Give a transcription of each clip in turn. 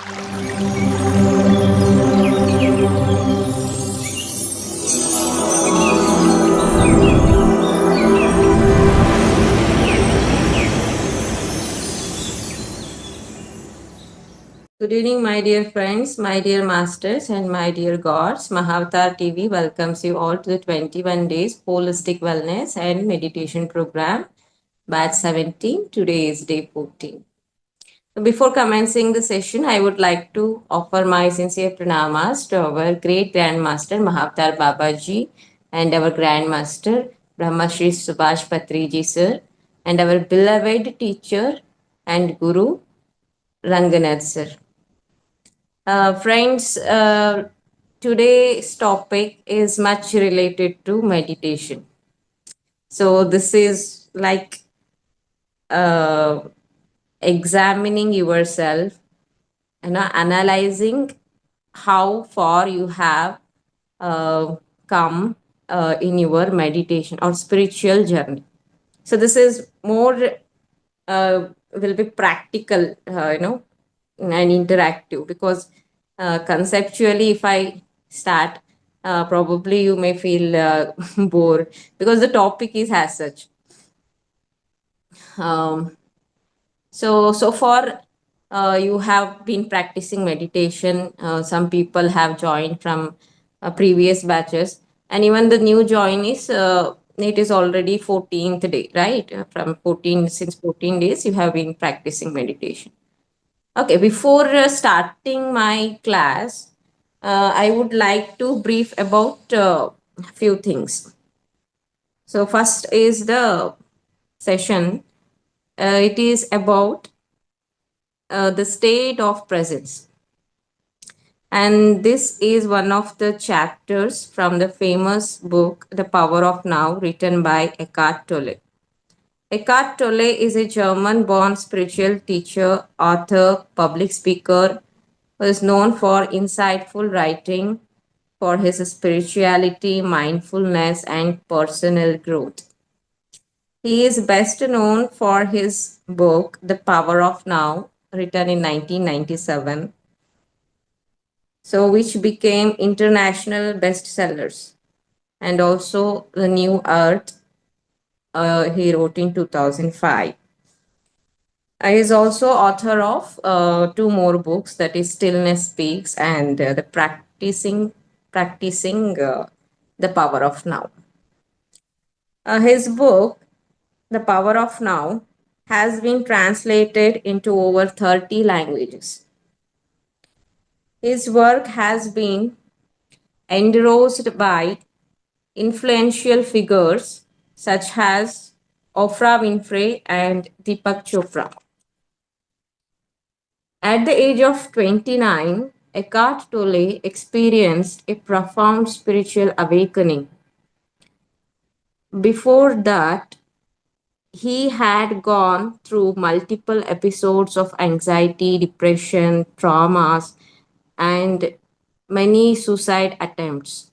Good evening, my dear friends, my dear masters, and my dear gods. Mahavatar TV welcomes you all to the 21 days holistic wellness and meditation program, batch 17. Today is day 14. So before commencing the session, I would like to offer my sincere pranamas to our great Grandmaster Mahavatar Babaji and our Grandmaster Brahma Shri Subhash Patriji sir and our beloved teacher and Guru Ranganath sir. Friends, today's topic is much related to meditation. So, this is like uh, examining yourself, analyzing how far you have come in your meditation or spiritual journey. So, this is more will be practical, and interactive because conceptually, if I start, probably you may feel bored because the topic is as such. Um, so far, you have been practicing meditation. Some people have joined from previous batches, and even the new joinees. It is already 14th day, right? From 14 since 14 days, you have been practicing meditation. Okay, before starting my class, I would like to brief about a few things. So, first is the session. It is about the state of presence. And this is one of the chapters from the famous book, The Power of Now, written by Eckhart Tolle. Eckhart Tolle is a German born spiritual teacher, author, public speaker who is known for insightful writing, for his spirituality, mindfulness, and personal growth. He is best known for his book, The Power of Now, written in 1997, so which became international bestsellers, and also The New Earth, he wrote in 2005. He is also author of two more books, that is Stillness Speaks and the Practicing the Power of Now. His book, The Power of Now, has been translated into over 30 languages. His work has been endorsed by influential figures such as Oprah Winfrey and Deepak Chopra. At the age of 29, Eckhart Tolle experienced a profound spiritual awakening. Before that, he had gone through multiple episodes of anxiety, depression, traumas, and many suicide attempts.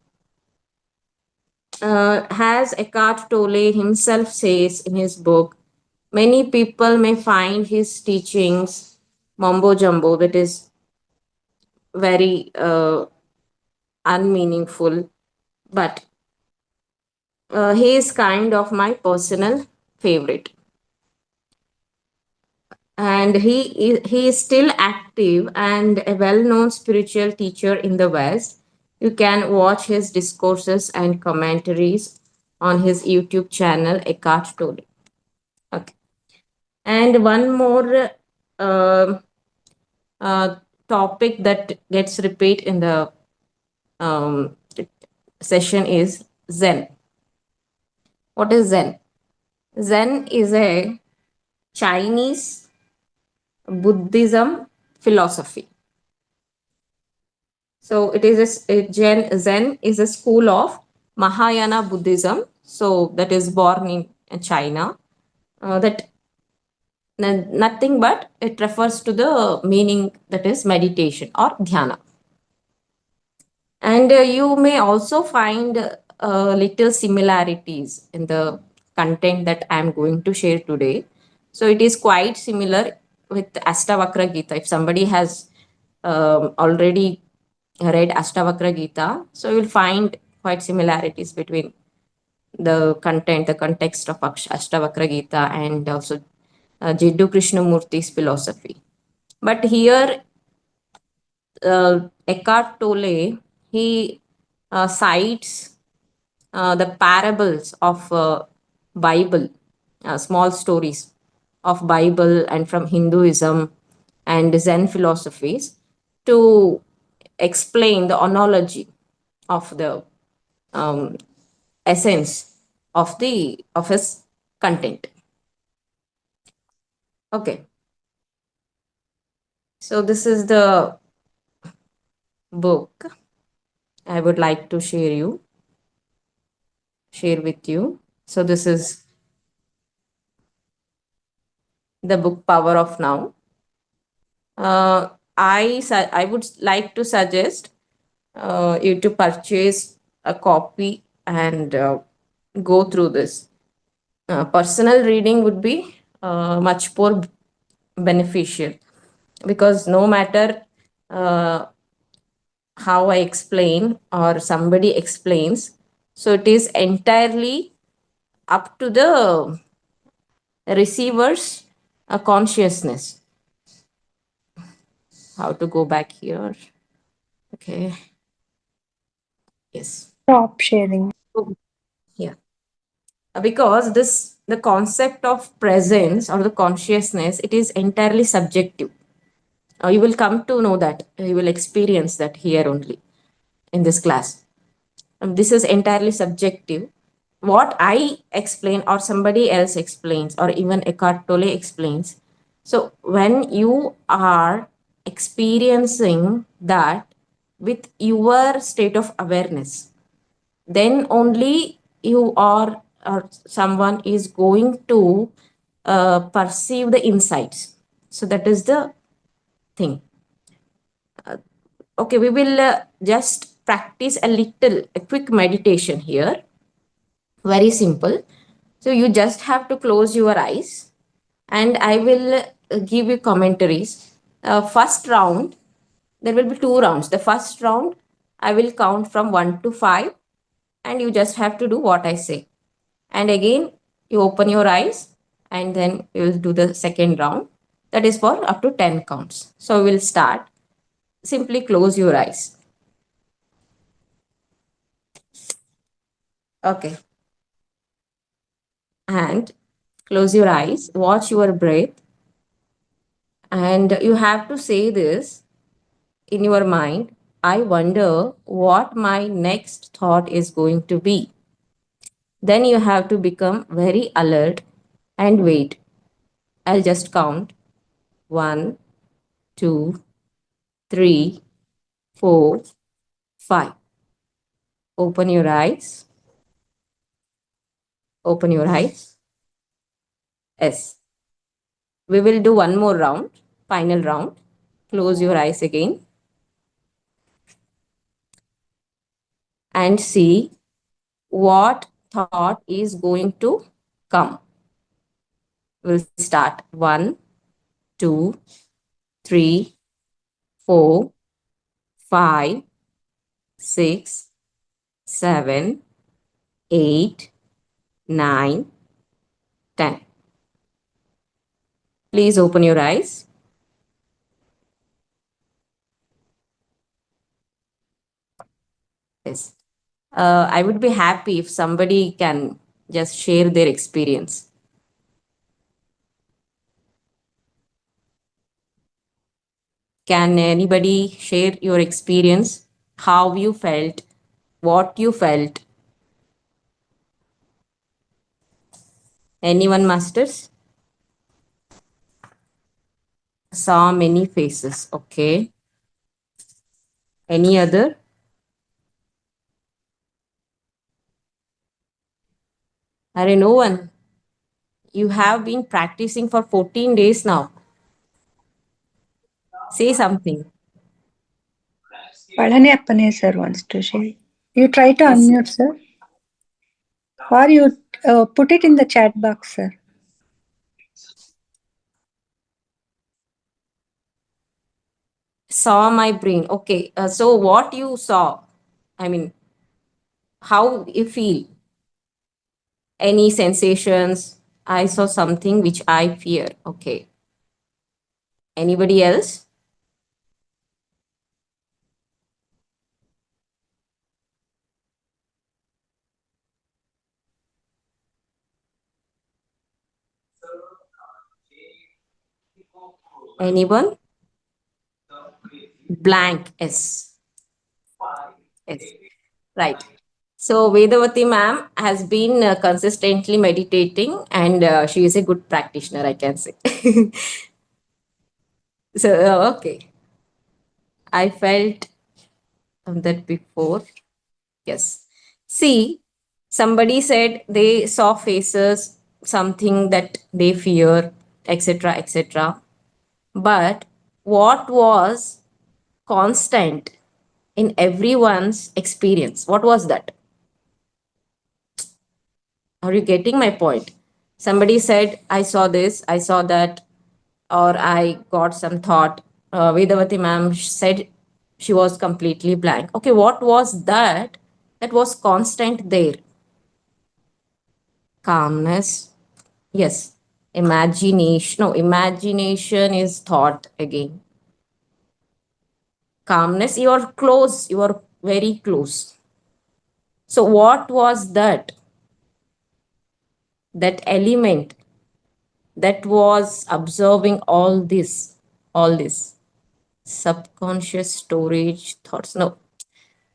As Eckhart Tolle himself says in his book, many people may find his teachings mumbo jumbo, that is very unmeaningful, but he is kind of my personal favorite. And he is still active and a well-known spiritual teacher in the West. You can watch his discourses and commentaries on his YouTube channel, Eckhart Tolle. Okay. And one more uh, uh, topic that gets repeat in the um, session is Zen. What is Zen? Zen is a Chinese Buddhism philosophy. So it is Zen is a school of Mahayana Buddhism. So that is born in China. That nothing but it refers to the meaning, that is meditation or dhyana. And you may also find little similarities in the content that I am going to share today. So it is quite similar with Astavakra Gita. If somebody has already read Ashtavakra Gita, so you will find quite similarities between the content, the context of Ashtavakra Gita and also Jiddu Krishnamurti's philosophy. But here, Eckhart Tolle, he cites the parables of Bible, small stories of Bible and from Hinduism and Zen philosophies to explain the analogy of the um, essence of his content. Okay, so this is the book I would like to share with you. So this is the book Power of Now. I would like to suggest you to purchase a copy and go through this. Personal reading would be much more beneficial, because no matter uh, how I explain or somebody explains, so it is entirely up to the receiver's consciousness. How to go back here? Okay. Yes. Stop sharing. Yeah. Because this the concept of presence or the consciousness, it is entirely subjective. You will come to know that, you will experience that here only in this class. This is entirely subjective. What I explain or somebody else explains or even Eckhart Tolle explains, so when you are experiencing that with your state of awareness, then only you are or someone is going to perceive the insights. So that is the thing. Okay, we will just practice a quick meditation here. Very simple. So you just have to close your eyes and I will give you commentaries. First round, there will be two rounds. The first round, I will count from 1 to 5 and you just have to do what I say. And again, you open your eyes and then you will do the second round. That is for up to 10 counts. So we will start. Simply close your eyes. Okay. And close your eyes. Watch your breath. And you have to say this in your mind. I wonder what my next thought is going to be. Then you have to become very alert and wait. I'll just count 1, 2, 3, 4, 5. Open your eyes. Open your eyes. Yes. We will do one more round, final round. Close your eyes again and see what thought is going to come. We'll start 1, 2, 3, 4, 5, 6, 7, 8, 9, 10. Please open your eyes. Yes. I would be happy if somebody can just share their experience. Can anybody share your experience? How you felt? What you felt? Anyone, masters? Saw many faces. Okay. Any other? Are no one? You have been practicing for 14 days now. Say something. Palani Appane sir wants to share. You try to Yes. unmute, sir. Or you put it in the chat box, sir. Saw my brain. Okay. So what you saw? I mean, how you feel? Any sensations? I saw something which I fear. Okay. Anybody else? Anyone? Blank. Yes. Yes. Right. So Vedavati ma'am has been consistently meditating, and she is a good practitioner, I can say. So okay, I felt that before. Yes. See, somebody said they saw faces, something that they fear, etc., etc. But what was constant in everyone's experience? What was that? Are you getting my point? Somebody said, I saw this, I saw that, or I got some thought. Vedavati ma'am said she was completely blank. Okay, what was that that was constant there? Calmness. Yes. Imagination. No, imagination is thought again. Calmness, you are close, you are very close. So, what was that? That element that was observing all this subconscious storage thoughts. No,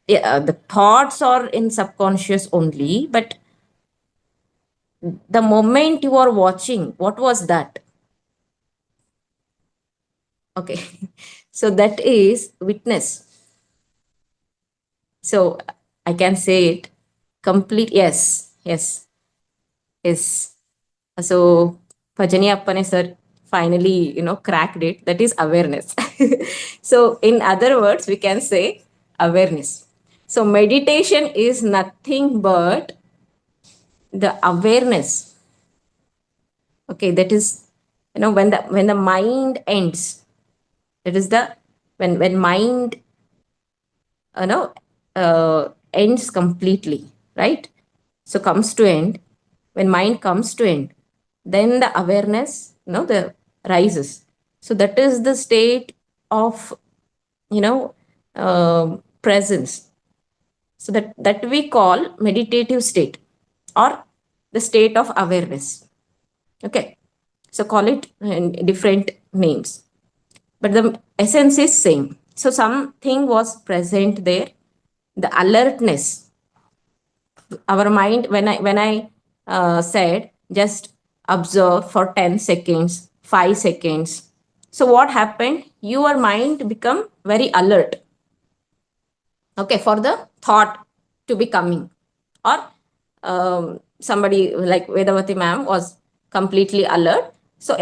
yeah, the thoughts are in subconscious only, but the moment you are watching, what was that? Okay, so that is witness. So I can say it complete. Yes, yes, yes. So Bhajani Appane sir finally, cracked it. That is awareness. So in other words, we can say awareness. So meditation is nothing but the awareness. Okay, that is, when the mind ends. That is the when mind ends completely, right? So comes to end. When mind comes to end, then the awareness, the rises. So that is the state of, presence. So that we call meditative state, or the state of awareness. Okay, so call it in different names, but the essence is same. So something was present there, the alertness. Our mind, when I said just observe for 10 seconds, 5 seconds, so what happened? Your mind become very alert, okay, for the thought to be coming. Or somebody like Vedavati ma'am was completely alert, so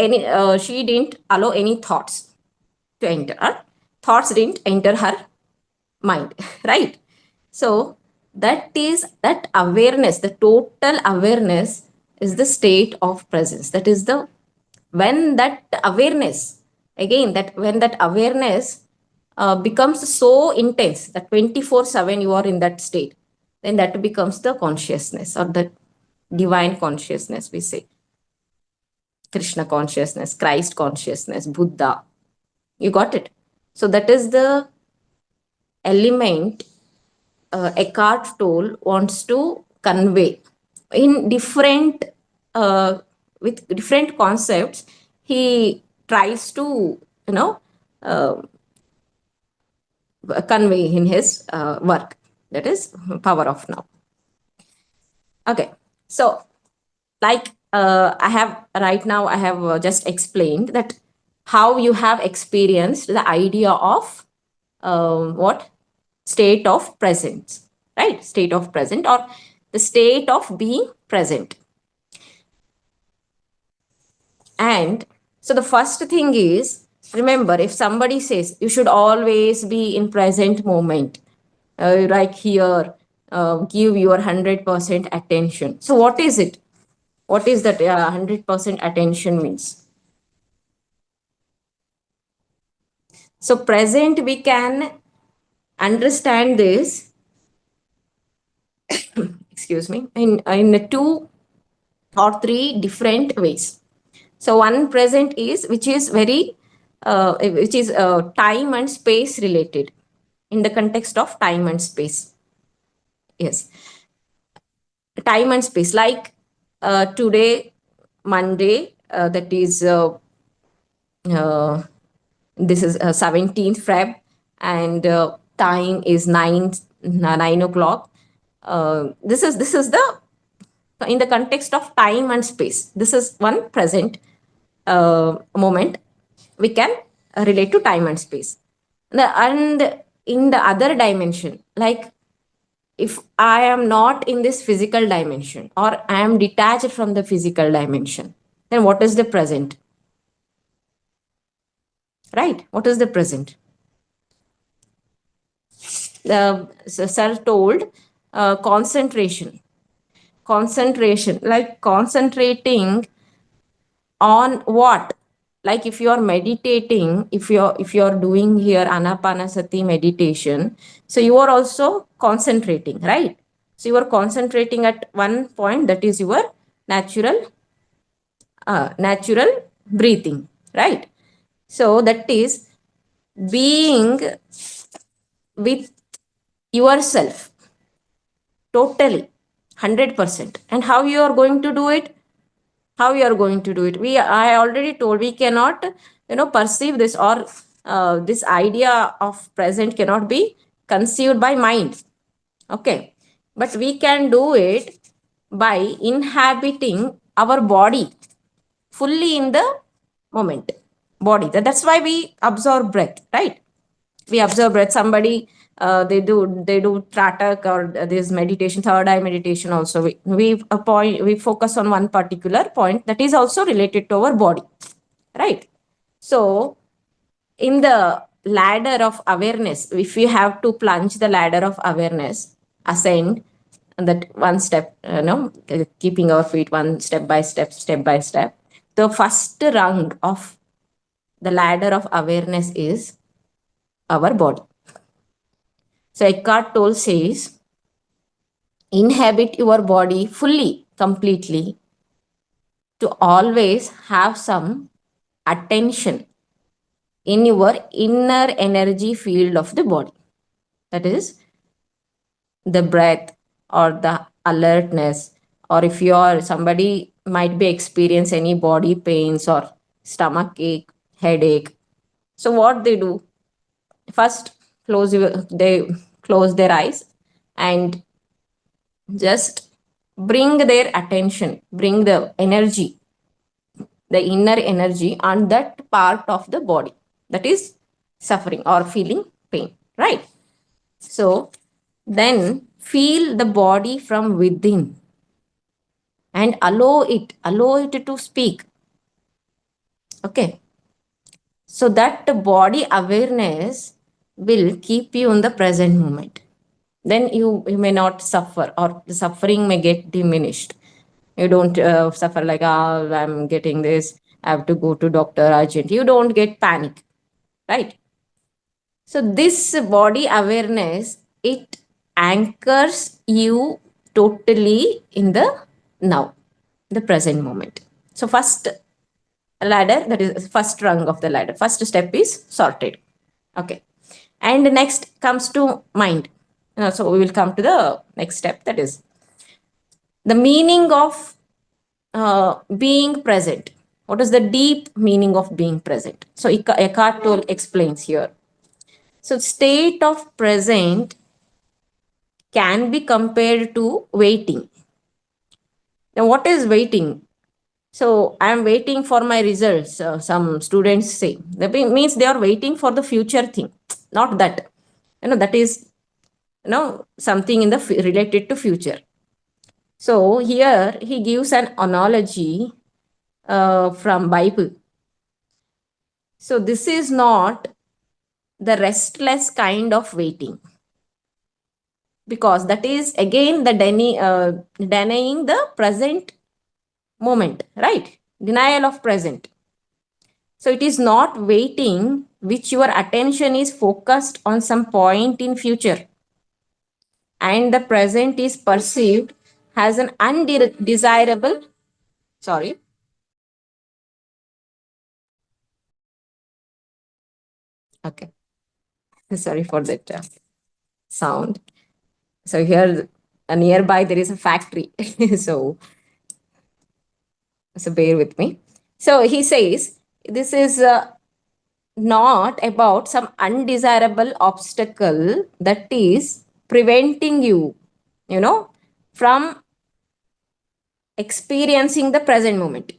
she didn't allow any thoughts to enter her. Thoughts didn't enter her mind. Right? So that awareness, the total awareness, is the state of presence. That is the when that awareness, again, that when that awareness becomes so intense that 24/7 you are in that state, then that becomes the consciousness, or the divine consciousness, we say. Krishna consciousness, Christ consciousness, Buddha. You got it? So that is the element Eckhart Tolle wants to convey in different, uh, with different concepts. He tries to, uh, convey in his work. That is Power of Now. Okay, so like I have just explained that how you have experienced the idea of what state of presence, right? State of present, or the state of being present. And so the first thing is, remember, if somebody says you should always be in present moment, like here, give your 100% attention. So what is it? What is that 100% attention means? So present, we can understand this, excuse me, in two or three different ways. So one present is, which is very, which is time and space related, in the context of time and space. Yes, time and space, like today, Monday, that is uh, this is 17th Feb, and time is 9 o'clock. This is the, in the context of time and space, this is one present moment we can relate to time and space. And in the other dimension, like if I am not in this physical dimension, or I am detached from the physical dimension, then what is the present? Right? What is the present? The sir told concentration. Concentration, like concentrating on what? Like if you are meditating, if you're doing here anapanasati meditation, so you are also concentrating, right? So you are concentrating at one point, that is your natural breathing, right? So that is being with yourself totally, 100%. And how you are going to do it? How you are going to do it? I already told, we cannot perceive this, or this idea of present cannot be conceived by mind. Okay, but we can do it by inhabiting our body fully in the moment. Body, that's why we absorb breath, right? We observe breath. Somebody they do tratak, or this meditation, third eye meditation also, we focus on one particular point that is also related to our body, right? So in the ladder of awareness, if you have to plunge the ladder of awareness, ascend that one step, keeping our feet one step by step, the first rung of the ladder of awareness is our body. So Eckhart Tolle says, inhabit your body fully, completely, to always have some attention in your inner energy field of the body. That is the breath, or the alertness, or if you are somebody might be experience any body pains or stomach ache, headache. So what they do, first they close their eyes and just bring their attention, bring the energy, the inner energy on that part of the body that is suffering or feeling pain, right? So then feel the body from within and allow it to speak. Okay. So that body awareness will keep you in the present moment. Then you may not suffer, or the suffering may get diminished. You don't suffer like, oh, I'm getting this, I have to go to doctor urgent. You don't get panic, right? So this body awareness, it anchors you totally in the now, the present moment. So first ladder, that is first rung of the ladder, first step is sorted. Okay. And next comes to mind. So we will come to the next step, that is the meaning of being present. What is the deep meaning of being present? So Eckhart Tolle explains here. So state of present can be compared to waiting. Now what is waiting? So I am waiting for my results. Some students say that means they are waiting for the future thing. Not that. That is something in the related to future. So here he gives an analogy from Bible. So this is not the restless kind of waiting, because that is again the denying the present moment, right? Denial of present. So it is not waiting which your attention is focused on some point in future, and the present is perceived as an undesirable, sorry, okay, sorry for that sound. So here nearby there is a factory. so so bear with me. So he says this is not about some undesirable obstacle that is preventing you, you know, from experiencing the present moment.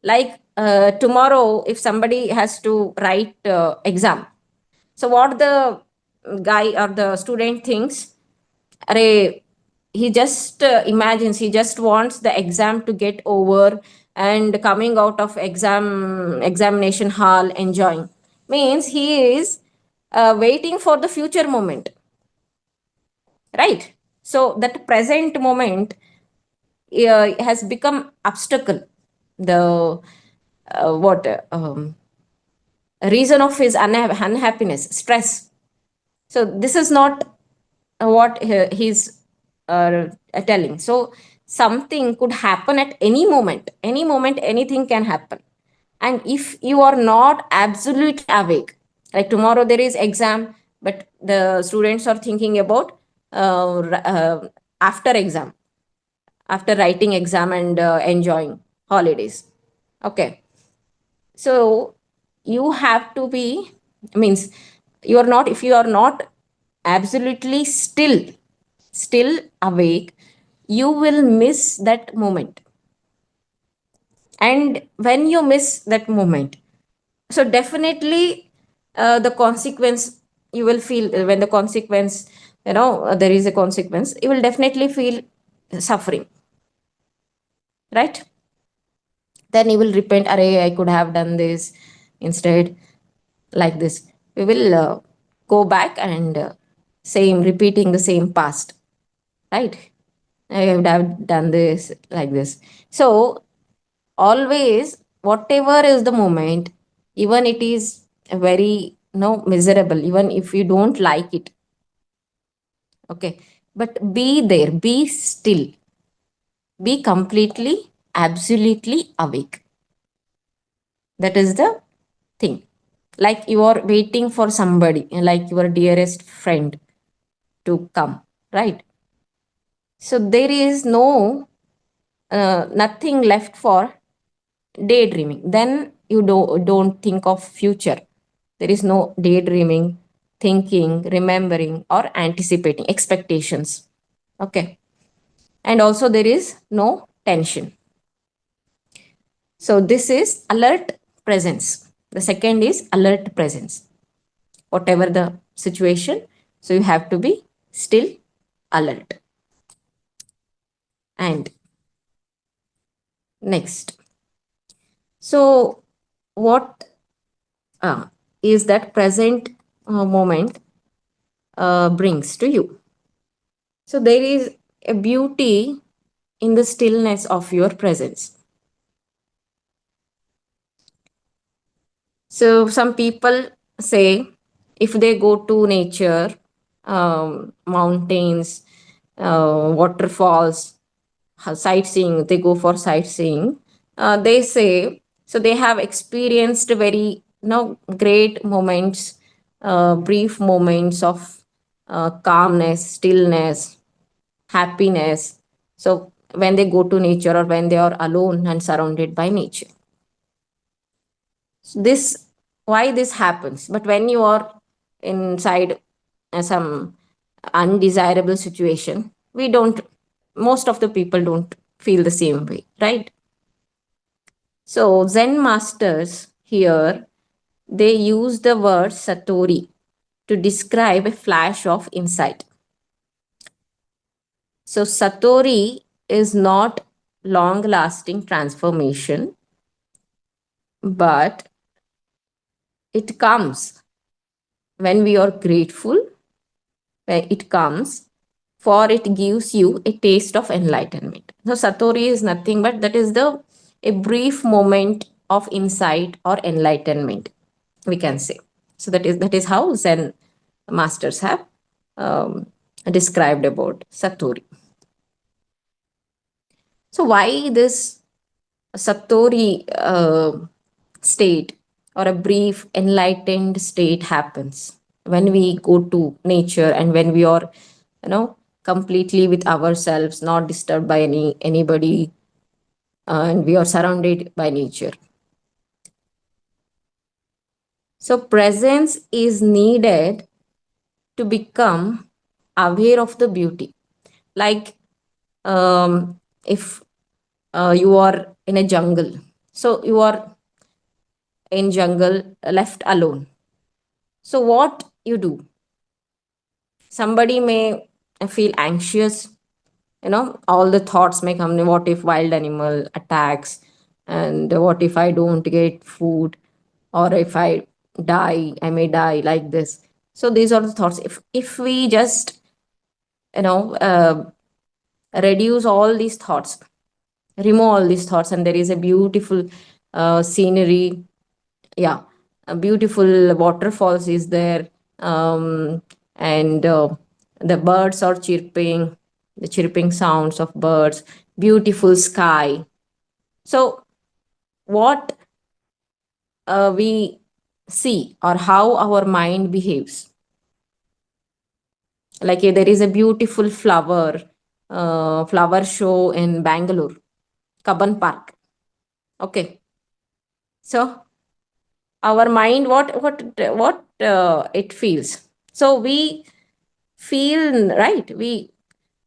Like tomorrow, if somebody has to write exam, so what the guy or the student thinks, array, he just imagines, he just wants the exam to get over and coming out of examination hall enjoying, means he is waiting for the future moment, right? So that present moment has become obstacle, the what reason of his unhappiness, stress. So this is not what he's telling. So something could happen at any moment, anything can happen. And if you are not absolutely awake, like tomorrow there is exam, but the students are thinking about after exam, after writing exam and enjoying holidays. Okay, so you have to be, means you are not, if you are not absolutely still awake, you will miss that moment. And when you miss that moment, so definitely the consequence you will feel, when the consequence, there is a consequence, you will definitely feel suffering, right? Then you will repent, array, I could have done this instead, like this. We will go back and same repeating the same past, right? I would have done this, like this. So always, whatever is the moment, even it is very miserable, even if you don't like it, okay, but be there, be still, be completely, absolutely awake. That is the thing. Like you are waiting for somebody, like your dearest friend to come, right? So there is no nothing left for daydreaming. Then you don't think of future. There is no daydreaming, thinking, remembering, or anticipating expectations. Okay. And also there is no tension. So this is alert presence. The second is alert presence. Whatever the situation, so you have to be still alert. And next, so what is that present moment brings to you? So there is a beauty in the stillness of your presence. So some people say if they go to nature, mountains, waterfalls, sightseeing, they go for sightseeing, they say, so they have experienced very great moments, brief moments of calmness, stillness, happiness. So when they go to nature or when they are alone and surrounded by nature, so this, why this happens. But when you are inside some undesirable situation, we don't, most of the people don't feel the same way, right? So Zen masters here, they use the word satori to describe a flash of insight. So satori is not long lasting transformation, but it comes when we are grateful, when it comes, for it gives you a taste of enlightenment. So satori is nothing but that is the a brief moment of insight or enlightenment. we can say. So that is how Zen masters have um, described about Satori. So why this Satori state, or a brief enlightened state, happens when we go to nature and when we are, completely with ourselves, not disturbed by anybody, and we are surrounded by nature. So presence is needed to become aware of the beauty. Like, if you are in a jungle, so you are in jungle, left alone. So what you do? Somebody may feel anxious, all the thoughts may come. What if wild animal attacks, and what if I don't get food, or if I die, I may die like this. So these are the thoughts. If we just, you know uh, reduce all these thoughts, remove all these thoughts, and there is a beautiful scenery, yeah, a beautiful waterfalls is there, and the birds are chirping, the chirping sounds of birds, beautiful sky. So what we see, or how our mind behaves, like, there is a beautiful flower show in Bangalore, Kaban Park. Okay, so our mind, what it feels. So we feel, right, we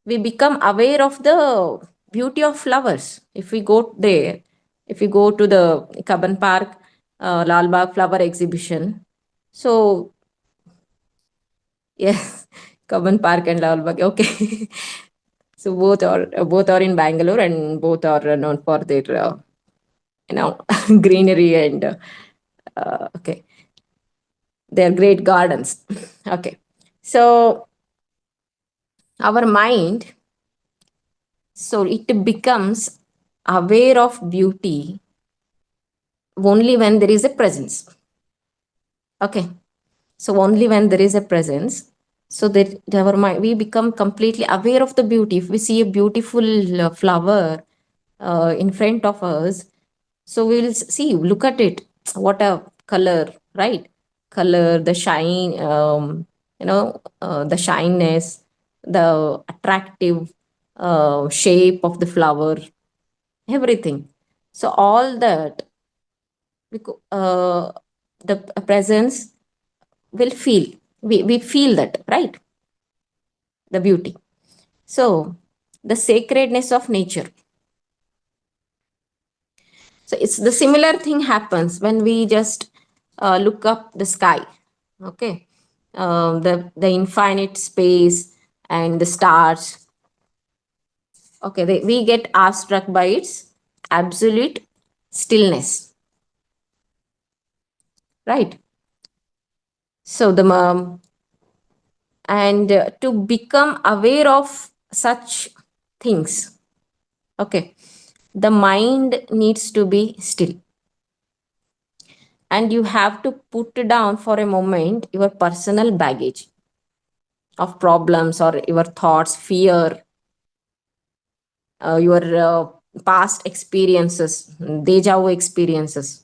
become aware of the beauty of flowers. If we go there, if we go to the Kaban Park, Lal Bagh flower exhibition. So yes, Kaban Park and Lal Bagh, okay. So both are in Bangalore, and both are known for their greenery, and okay, they're great gardens. Okay, so our mind, so it becomes aware of beauty only when there is a presence. Okay, so only when there is a presence, so that our mind, we become completely aware of the beauty. If we see a beautiful flower in front of us, so we will see, look at it, what a color, right? Color, the shine, the shyness, the attractive shape of the flower, everything. So all that, uh, the presence will feel, we feel that, right? The beauty. So the sacredness of nature. So it's the similar thing happens when we just look up the sky. Okay, the infinite space and the stars. Okay, we get awestruck by its absolute stillness, right? So the and to become aware of such things, okay, the mind needs to be still, and you have to put down for a moment your personal baggage of problems, or your thoughts, fear, your past experiences, deja vu experiences.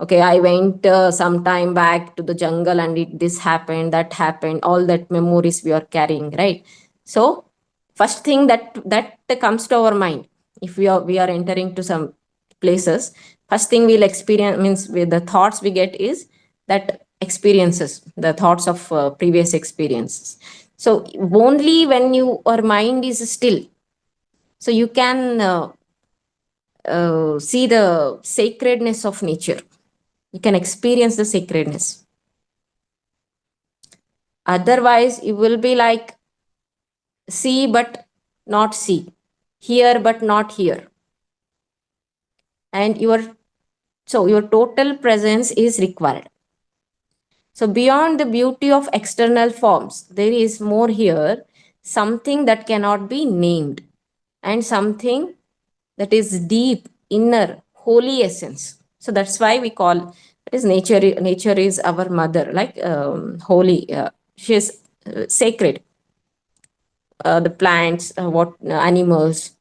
Okay, I went some time back to the jungle, and this happened, that happened, all that memories we are carrying, right? So first thing that comes to our mind, if we are entering to some places, first thing we'll experience, means with the thoughts we get, is that experiences, the thoughts of previous experiences. So only when your mind is still, so you can see the sacredness of nature, you can experience the sacredness. Otherwise you will be like, see but not see, hear but not hear, and your total presence is required. So beyond the beauty of external forms, there is more here, something that cannot be named, and something that is deep, inner, holy essence. So that's why we call It is nature. Nature is our mother, like holy. She is sacred. The plants, what animals.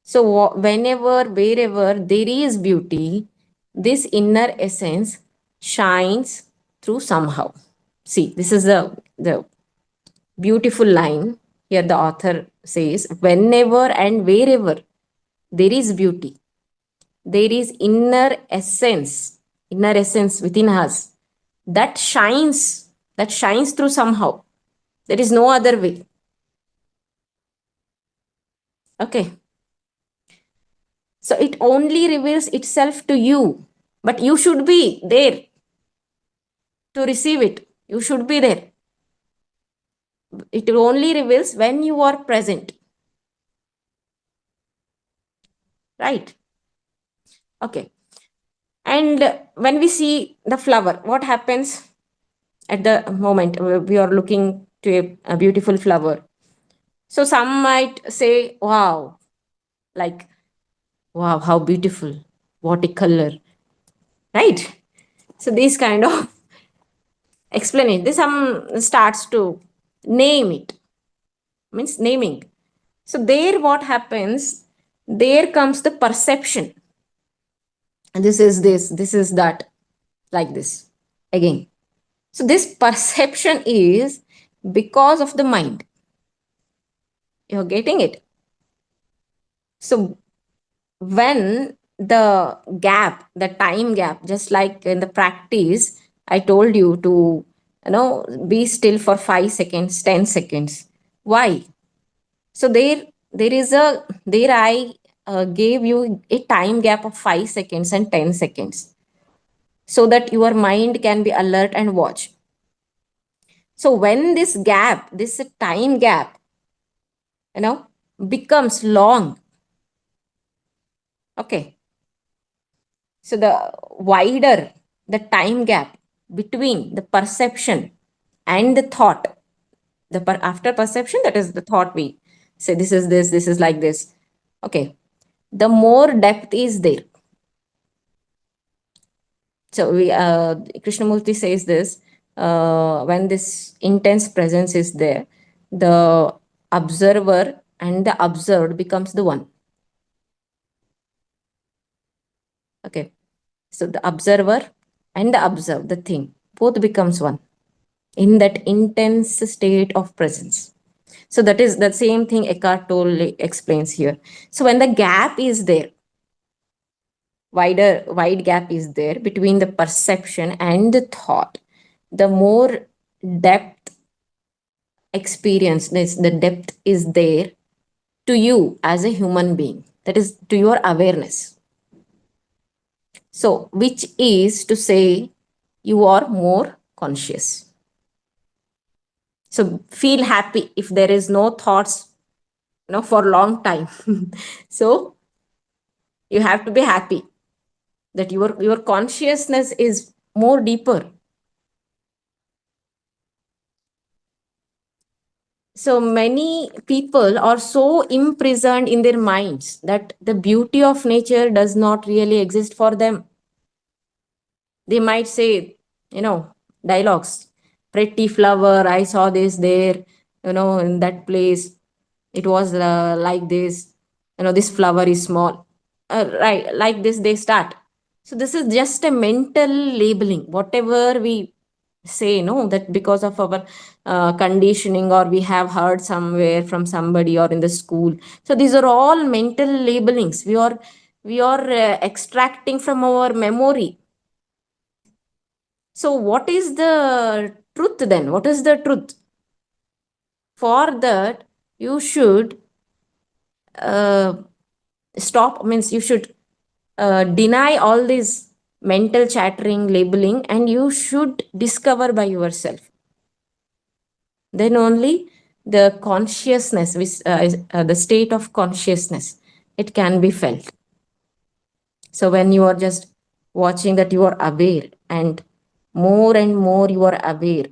So whenever, wherever there is beauty, this inner essence shines through somehow. See, this is the beautiful line here. The author says, whenever and wherever there is beauty, there is inner essence within us that shines through somehow. There is no other way. Okay. So it only reveals itself to you, but you should be there to receive it. You should be there. It only reveals when you are present. Right? Okay. And when we see the flower, what happens at the moment we are looking to a beautiful flower? So some might say, wow, like, wow, how beautiful, what a color, right? So these kind of explanation, this some starts to name it, means naming. So there what happens, there comes the perception. This is that, like this again. So this perception is because of the mind. You're getting it? So when the time gap, just like in the practice, I told you to, be still for 5 seconds, 10 seconds. Why? So there is a, there I gave you a time gap of 5 seconds and 10 seconds so that your mind can be alert and watch. So when this gap, this time gap, you know, becomes long, okay, so the wider the time gap between the perception and the thought, after perception, that is the thought, we say this is like this. Okay, the more depth is there. So we Krishnamurti says this, when this intense presence is there, the observer and the observed becomes the one. Okay, so the observer and the observed, the thing, both becomes one in that intense state of presence. So that is the same thing Eckhart Tolle explains here. So when the gap is there, wide gap is there between the perception and the thought, the more depth experience, the depth is there to you as a human being, that is to your awareness. So which is to say, you are more conscious. So feel happy if there is no thoughts, for a long time. So you have to be happy that your consciousness is more deeper. So many people are so imprisoned in their minds that the beauty of nature does not really exist for them. They might say, dialogues, pretty flower, I saw this there, in that place, it was like this, this flower is small, right, like this they start. So this is just a mental labeling, whatever we say, no, that because of our conditioning, or we have heard somewhere from somebody or in the school. So these are all mental labelings we are extracting from our memory. So what is the truth then? What is the truth? For that, you should uh, stop, means you should deny all this mental chattering, labeling, and you should discover by yourself. Then only the consciousness, the state of consciousness, it can be felt. So when you are just watching that, you are aware, and more you are aware,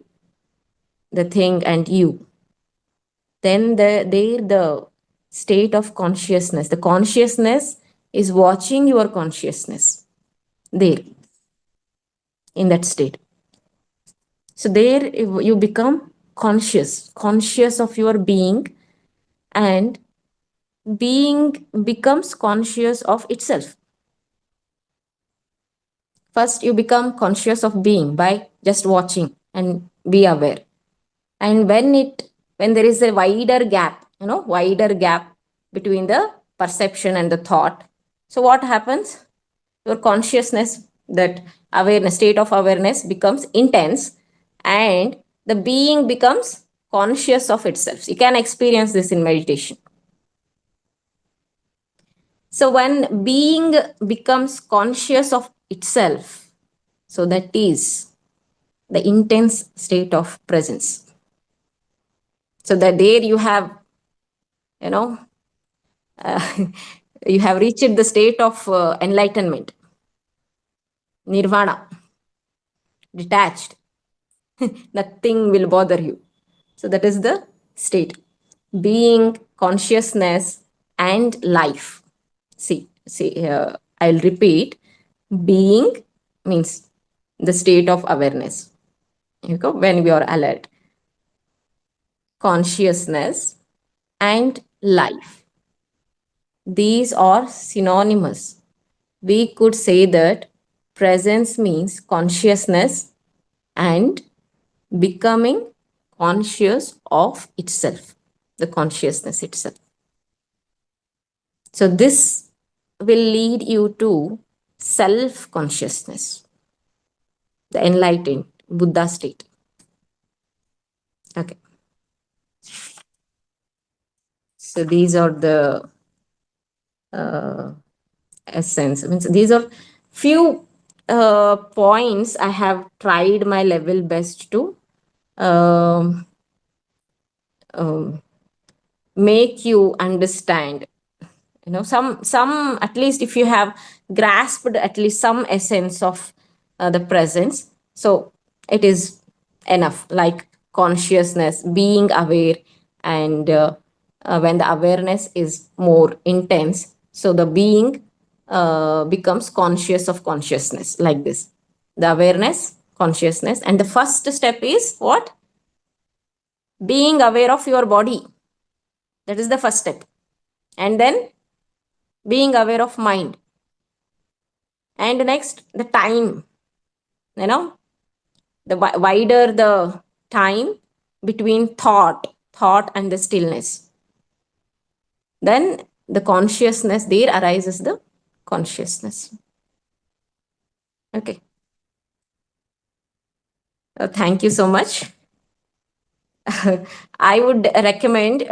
the thing and you, then the state of consciousness, the consciousness is watching your consciousness there. in that state. So there you become conscious of your being, and being becomes conscious of itself. First, you become conscious of being by just watching and be aware. And when there is a wider gap, wider gap between the perception and the thought, so what happens? Your consciousness, that awareness, state of awareness becomes intense, and the being becomes conscious of itself. You can experience this in meditation. So when being becomes conscious of itself, so that is the intense state of presence. So that there you have, you know, uh, you have reached the state of enlightenment, nirvana, detached. Nothing will bother you. So that is the state. Being, consciousness, and life. See, I'll repeat. Being means the state of awareness. When we are alert. Consciousness and life. These are synonymous. We could say that presence means consciousness and becoming conscious of itself, the consciousness itself. So, this will lead you to self consciousness, the enlightened Buddha state. Okay. So, these are the uh, essence. Means these are few points I have tried my level best to um, um, make you understand. Some at least if you have grasped at least some essence of the presence, so it is enough. Like consciousness, being aware, and when the awareness is more intense, so the being becomes conscious of consciousness, like this. The awareness, consciousness, and the first step is what? Being aware of your body. That is the first step. And then being aware of mind. And next, the time. The wider the time between thought and the stillness. Then the consciousness, there arises the consciousness. Okay. Thank you so much. I would recommend,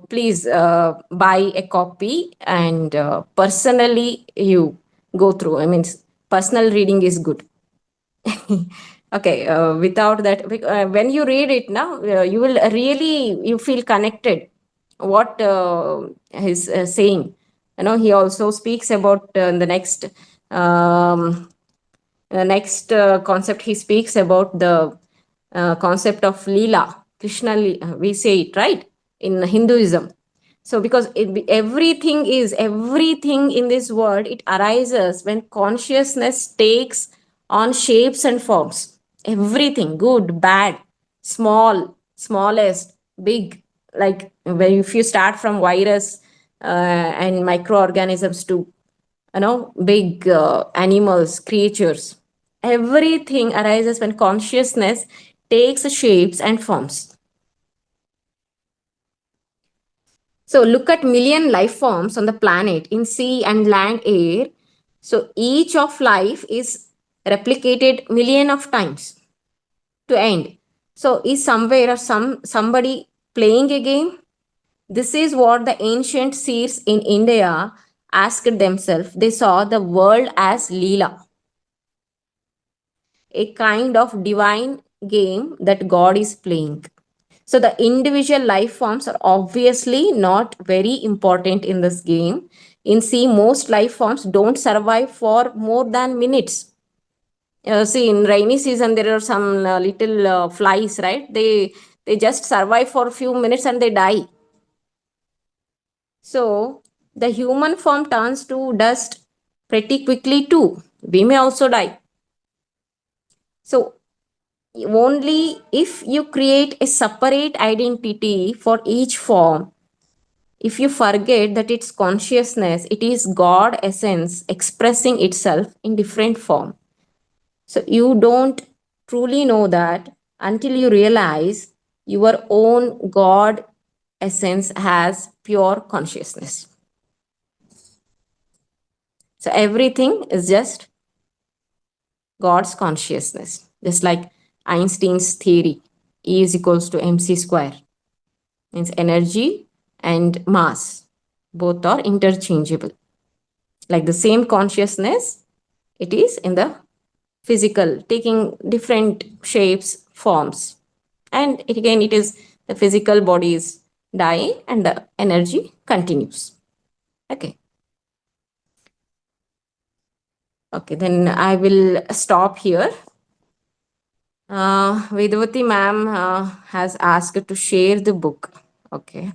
please buy a copy and personally you go through. I mean, personal reading is good. Okay, without that, when you read it now, you will really, you feel connected. What he's saying. He also speaks about um, the next concept. He speaks about the concept of Leela, Krishna, we say it, right? In Hinduism. So because everything in this world, it arises when consciousness takes on shapes and forms. Everything, good, bad, small, smallest, big. Like when if you start from virus and microorganisms to big animals, creatures, everything arises when consciousness takes shapes and forms. So look at million life forms on the planet in sea and land, air. So each of life is replicated million of times to end. So is somewhere or somebody playing a game? This is what the ancient seers in India asked themselves. They saw the world as Leela, a kind of divine game that God is playing. So the individual life forms are obviously not very important in this game. In sea, most life forms don't survive for more than minutes. See, in rainy season, there are some little flies, right? They just survive for a few minutes and they die. So the human form turns to dust pretty quickly too. We may also die. So only if you create a separate identity for each form, if you forget that it's consciousness, it is God essence expressing itself in different form. So you don't truly know that until you realize your own God essence has pure consciousness. So everything is just God's consciousness. Just like Einstein's theory, E is equals to mc square, means energy and mass both are interchangeable. Like the same consciousness, it is in the physical, taking different shapes, forms. And again, it is the physical body is dying and the energy continues. Okay. Okay, then I will stop here. Vedavati ma'am has asked to share the book. Okay.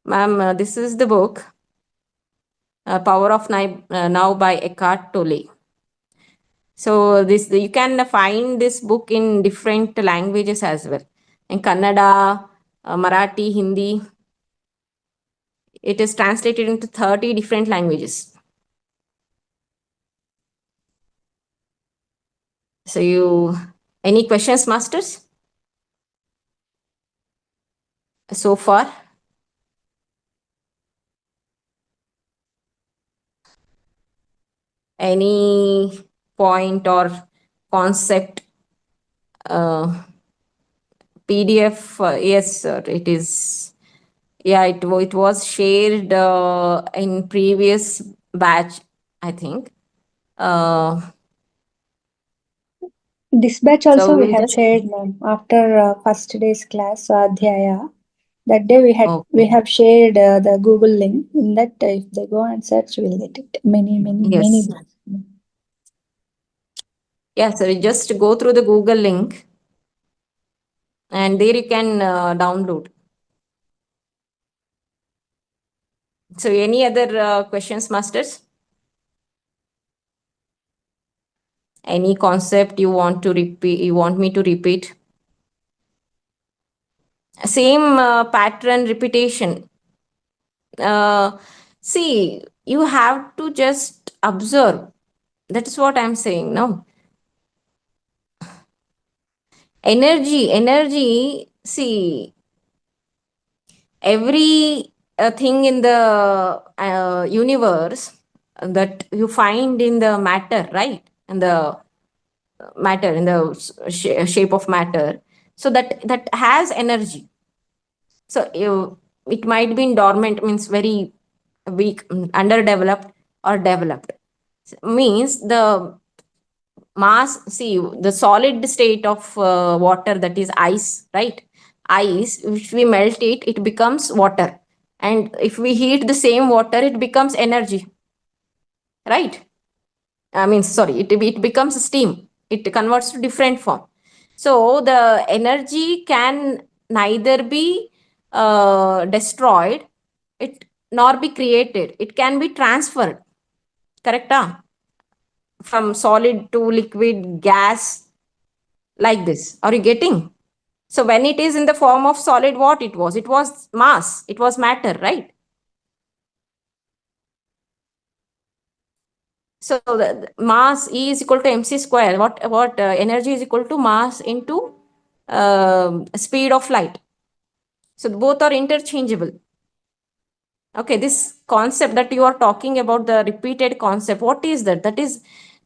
Ma'am, this is the book, Power of Now by Eckhart Tolle. So this you can find this book in different languages as well. In Kannada, Marathi, Hindi. It is translated into 30 different languages. So you, any questions, masters, so far? Any point or concept? PDF, yes, sir, it is. Yeah, it was shared in previous batch, I think. This batch So also we we will have just. shared, ma'am. After first day's class, Dhyana, that day we Okay. have shared the Google link. In that, if they go and search, we'll get it. Many Yes. books. Yeah, so you just go through the Google link and there you can download. So any other questions, masters? Any concept you want to repeat? You want me to repeat? Same pattern repetition. Uh, See, you have to just observe. That is what I'm saying. No, energy. See, every thing in the universe that you find in the matter, right? In the matter, in the shape of matter, so that has energy. So it might be in dormant, means very weak, underdeveloped or developed. Means the mass, see, the solid state of water, that is ice, right? Ice, if we melt it, it becomes water. And if we heat the same water, it becomes energy, right? I mean, sorry, it becomes steam. It converts to different form. So the energy can neither be destroyed, it nor be created. It can be transferred. Correct? From solid to liquid, gas, like this. Are you getting? So when it is in the form of solid, what it was? It was mass. It was matter, right? So the mass E is equal to mc square. What energy is equal to mass into speed of light. So both are interchangeable. Okay, this concept that you are talking about, the repeated concept, what is that?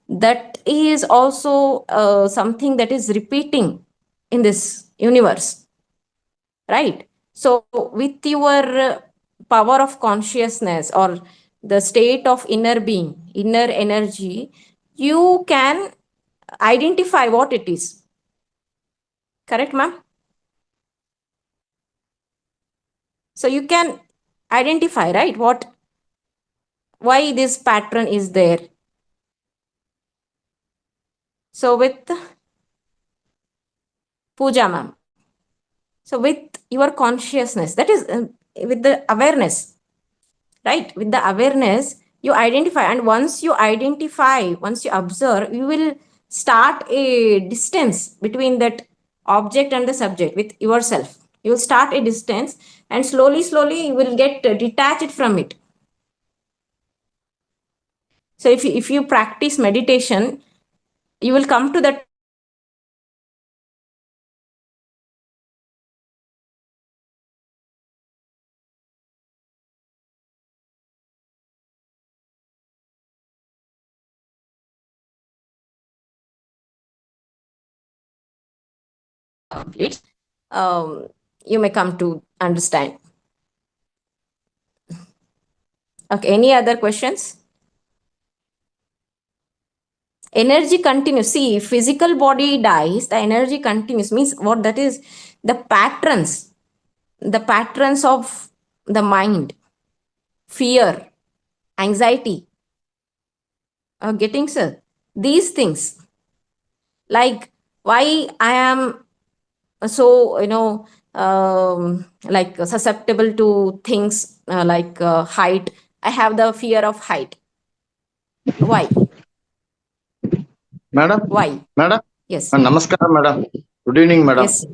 That is also something that is repeating in this universe, right? So with your power of consciousness or the state of inner being, inner energy, you can identify what it is. Correct, ma'am? So you can identify, right, what, why this pattern is there. So with Puja, ma'am, so with your consciousness, that is with the awareness, right? With the awareness, You identify, and once you identify, once you observe, you will start a distance between that object and the subject with yourself. You will start a distance, and slowly you will get detached from it. So if you practice meditation, you will come to that point where you will you may come to understand. Okay, any other questions? Energy continues. See, if physical body dies, the energy continues. Means what that is, the patterns of the mind, fear, anxiety, getting, sir, these things, like why I am so, like susceptible to things like height. I have the fear of height. Why? Madam, Why? Madam, Yes. Namaskaram, Madam. Good evening, Madam. Yes.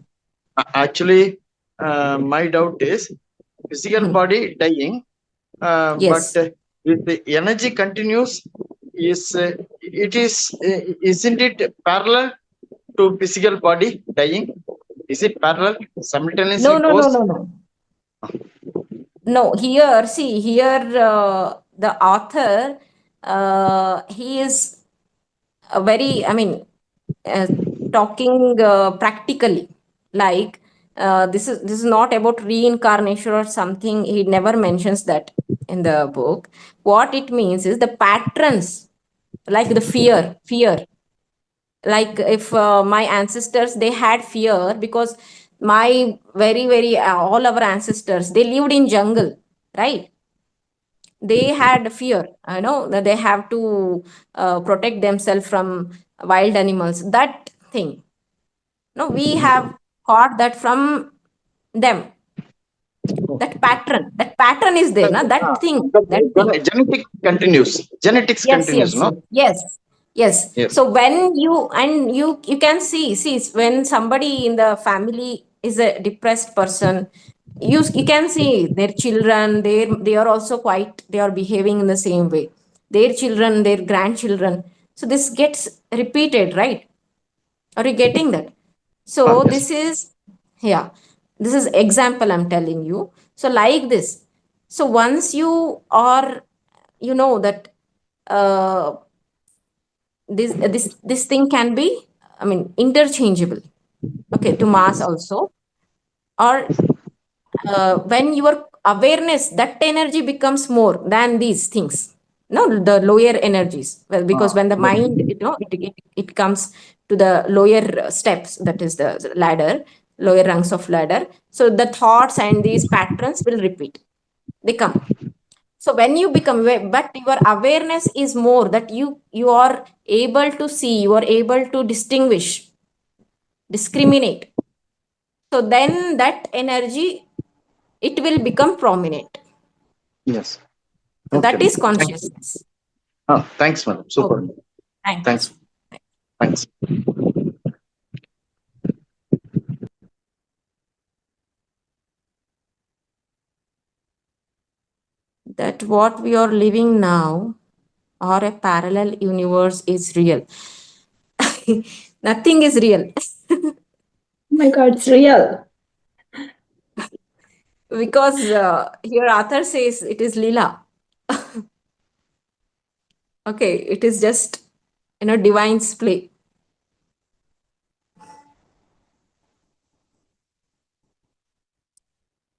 Actually, my doubt is physical Mhm. body dying, but Yes. if the energy continues, is it is isn't it parallel to physical body dying? Is it parallel? No, Simultaneously no, no, goes? no, no. No, here, see, here the author, he is a very, I mean, uh, talking practically, like this is not about reincarnation or something. He never mentions that in the book. What it means is the patterns, like the fear. Like if my ancestors, they had fear because my very all our ancestors, they lived in jungle, right? They had fear, that they have to protect themselves from wild animals, that thing. No, we have caught that from them. That pattern is there, na? That thing, that thing. Genetic continues. Genetics Yes, continues, yes, no? yes, yes, yes. Yes. So when you can see when somebody in the family is a depressed person, you can see their children, they are also quite, they are behaving in the same way. Their children, their grandchildren. So this gets repeated, right? Are you getting that? So Yes. yeah, this is example I'm telling you. So like this. So once you are, that uh, this thing can be, I mean, interchangeable. Okay, to mass also, or when your awareness, that energy becomes more than these things. No, the lower energies. Well, because when the Yes. mind, it comes to the lower steps, that is the ladder, lower rungs of ladder. So the thoughts and these patterns will repeat. They come. So when you become aware, but your awareness is more, that you are able to see, you are able to distinguish, discriminate. So then that energy, it will become prominent. Yes. So Okay. that is Thank you. consciousness. Thanks, Madam. Super. Okay. Thanks. Thanks. Thanks. That what we are living now, or a parallel universe, is real. Nothing is real. Oh my God, it's real. Because here author says it is lila. Okay, it is just, divine's play.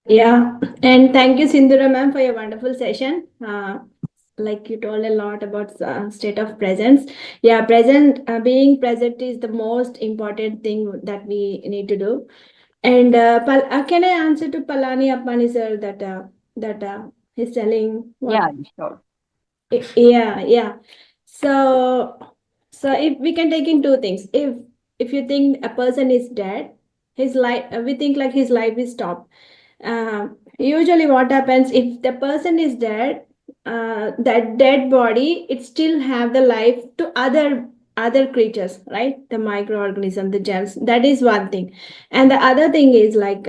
Yeah, and thank you, Sindhura ma'am, for your wonderful session. Like you told a lot about state of presence. Yeah, being present is the most important thing that we need to do. And can I answer to Palani Appani sir that he's telling what? Yeah, sure. Yeah, yeah. So, so if we can take in two things. If you think a person is dead, his life, we think like his life is stopped. Usually, what happens if the person is dead? that dead body, it still have the life to other creatures, right? The microorganism, the germs. That is one thing. And the other thing is like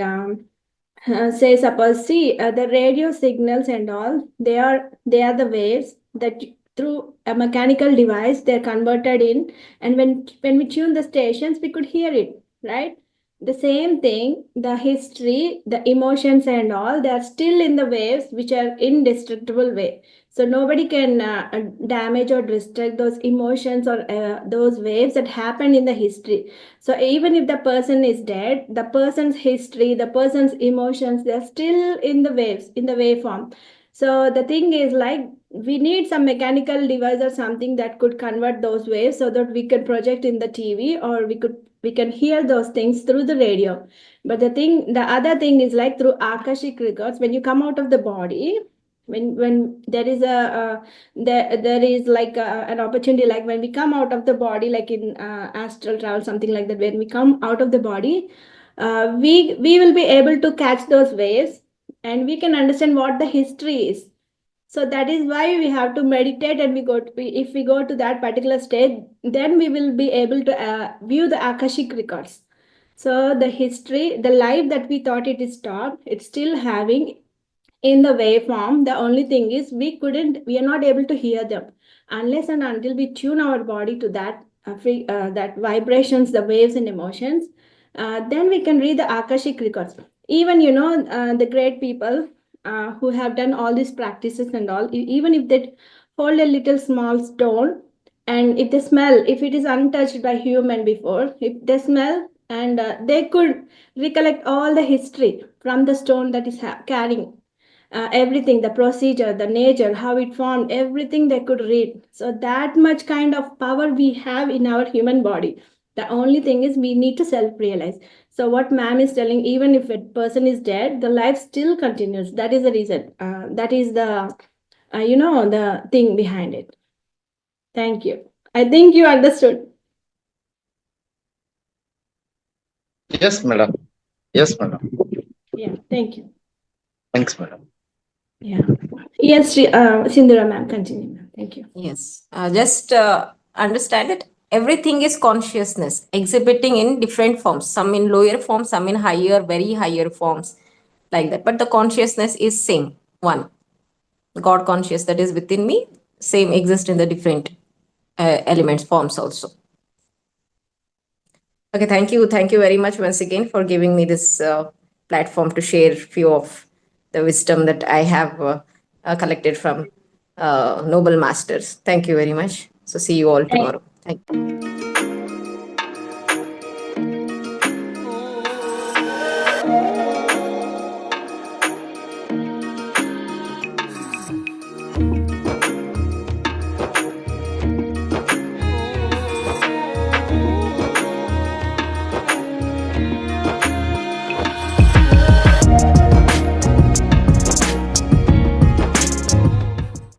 say suppose see the radio signals and all, they are the waves that through a mechanical device they're converted in, and when we tune the stations we could hear it, right? The same thing, the history, the emotions and all, they are still in the waves which are indestructible way. So nobody can damage or destruct those emotions or those waves that happened in the history. So even if the person is dead, the person's history, the person's emotions, they're still in the waves, in the waveform. So the thing is like we need some mechanical device or something that could convert those waves so that we can project in the TV, or we can hear those things through the radio. But the other thing is like through Akashic records, when you come out of the body, when there is there is like an opportunity, like when we come out of the body, like in astral travel, something like that, when we come out of the body, we will be able to catch those waves and we can understand what the history is. So that is why we have to meditate, and if we go to that particular stage, then we will be able to view the Akashic records. So the history, the life that we thought it is stopped, it's still having in the waveform. The only thing is we are not able to hear them unless and until we tune our body to that that vibrations, the waves and emotions. Then we can read the Akashic records. Even the great people who have done all these practices and all, even if they hold a little small stone, and if they smell, if it is untouched by human before, if they smell, and they could recollect all the history from the stone that is carrying everything, the procedure, the nature, how it formed, everything they could read. So that much kind of power we have in our human body. The only thing is we need to self-realize. So what ma'am is telling, even if a person is dead, the life still continues. That is the reason. That is the thing behind it. Thank you. I think you understood. Yes, madam. Yes, madam. Yeah, thank you. Thanks, madam. Yeah. Yes, Sindhura ma'am, continue, ma'am. Thank you. Yes. Just understand that everything is consciousness exhibiting in different forms, some in lower forms, some in higher, very higher forms, like that. But the consciousness is same, one. God conscious that is within me, same exist in the different elements, forms also. Okay, thank you. Thank you very much once again for giving me this platform to share few of the wisdom that I have collected from noble masters. Thank you very much. So see you all tomorrow. Thank you.